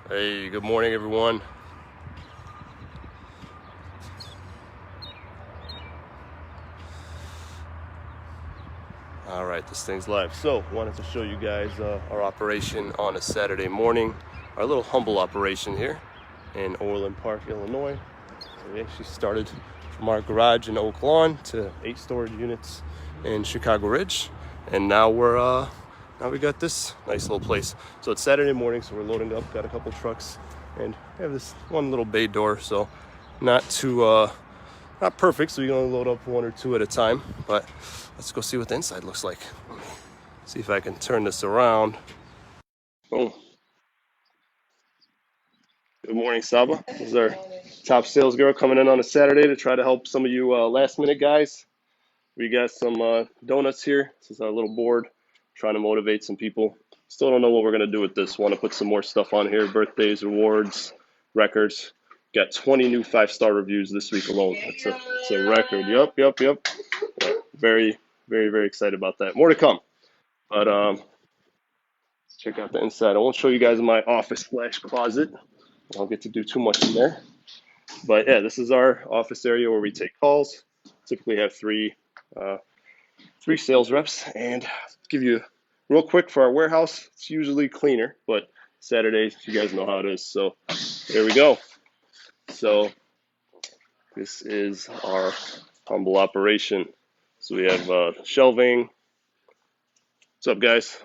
Hey, good morning, everyone. All right, this thing's live. So, wanted to show you guys our operation on a Saturday morning. Our little humble operation here in Orland Park, Illinois. So we actually started from our garage in Oak Lawn to 8 storage units in Chicago Ridge, and now we got this nice little place. So it's Saturday morning, so we're loading up. Got a couple trucks, and we have this one little bay door, so not too not perfect, so you can only load up 1 or 2 at a time. But let's go see what the inside looks like. See if I can turn this around. Boom. Good morning, Saba. This is our top sales girl coming in on a Saturday to try to help some of you last minute guys. We got some donuts here. This is our little board, trying to motivate some people. Still don't know what we're going to do with this. Want to put some more stuff on here, birthdays, rewards, records. Got 20 new 5-star reviews this week alone. It's a record. Yep. Yeah, very, very, very excited about that. More to come. But let's check out the inside. I won't show you guys my office / closet. I don't get to do too much in there. But yeah, this is our office area where we take calls. Typically have three sales reps. And give you real quick for our warehouse. It's usually cleaner, but Saturdays, you guys know how it is. So there we go. So this is our humble operation. So we have shelving. What's up, guys?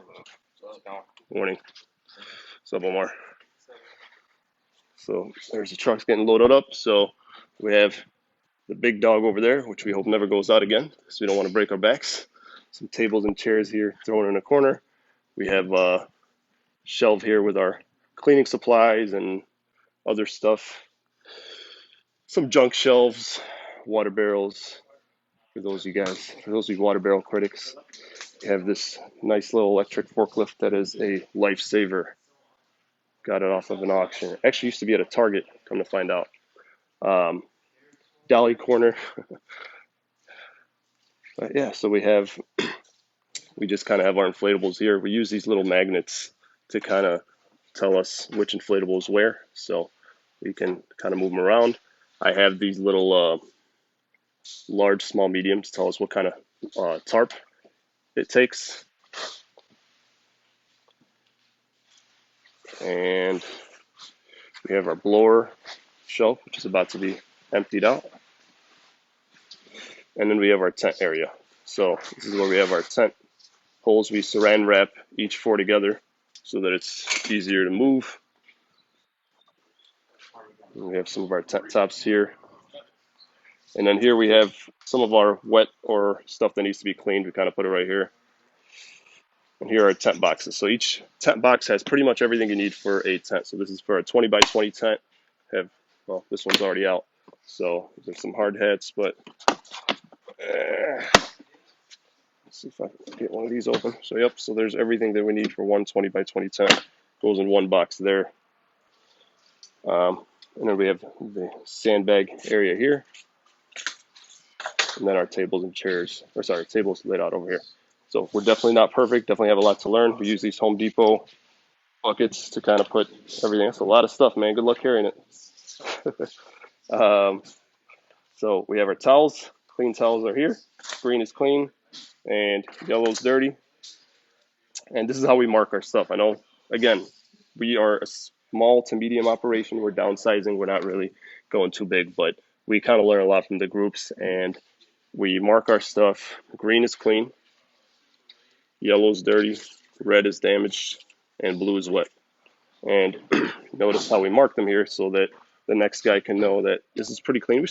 Morning. What's up, Omar? So there's the trucks getting loaded up. So we have the big dog over there, which we hope never goes out again, because we don't want to break our backs. Some tables and chairs here thrown in a corner. We have a shelf here with our cleaning supplies and other stuff. Some junk shelves, water barrels. For those of you water barrel critics, we have this nice little electric forklift that is a lifesaver. Got it off of an auction. Actually used to be at a Target, come to find out. Dolly corner. But yeah, so we just kind of have our inflatables here. We use these little magnets to kind of tell us which inflatable is where, so we can kind of move them around. I have these little large, small, medium to tell us what kind of tarp it takes. And we have our blower shelf, which is about to be emptied out. And then we have our tent area. So this is where we have our tent poles. We saran wrap each 4 together so that it's easier to move. And we have some of our tent tops here. And then here we have some of our wet or stuff that needs to be cleaned. We kind of put it right here. And here are tent boxes. So each tent box has pretty much everything you need for a tent. So this is for a 20 by 20 tent. This one's already out. So there's some hard hats, but let's see if I can get one of these open. So yep, so there's everything that we need for one 20 by 20 tent. Goes in one box there. And then we have the sandbag area here. And then our tables and chairs, tables laid out over here. So we're definitely not perfect, definitely have a lot to learn. We use these Home Depot buckets to kind of put everything. That's a lot of stuff, man. Good luck carrying it. So we have our towels. Clean towels are here. Green is clean and yellow is dirty. And this is how we mark our stuff. I know, again, we are a small to medium operation. We're downsizing. We're not really going too big, but we kind of learn a lot from the groups, and we mark our stuff. Green is clean, yellow is dirty, red is damaged, and blue is wet. And notice how we mark them here so that the next guy can know that this is pretty clean.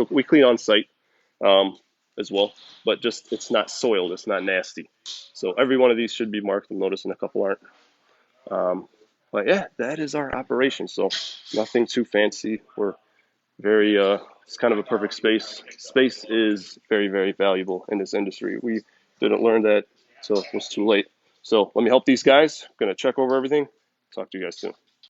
We clean on site as well, but just it's not soiled, it's not nasty. So every one of these should be marked. I'm noticing a couple aren't. But yeah, that is our operation. So nothing too fancy. We're very it's kind of a perfect space. Space is very, very valuable in this industry. We didn't learn that until it was too late. So let me help these guys. I'm gonna check over everything. Talk to you guys soon.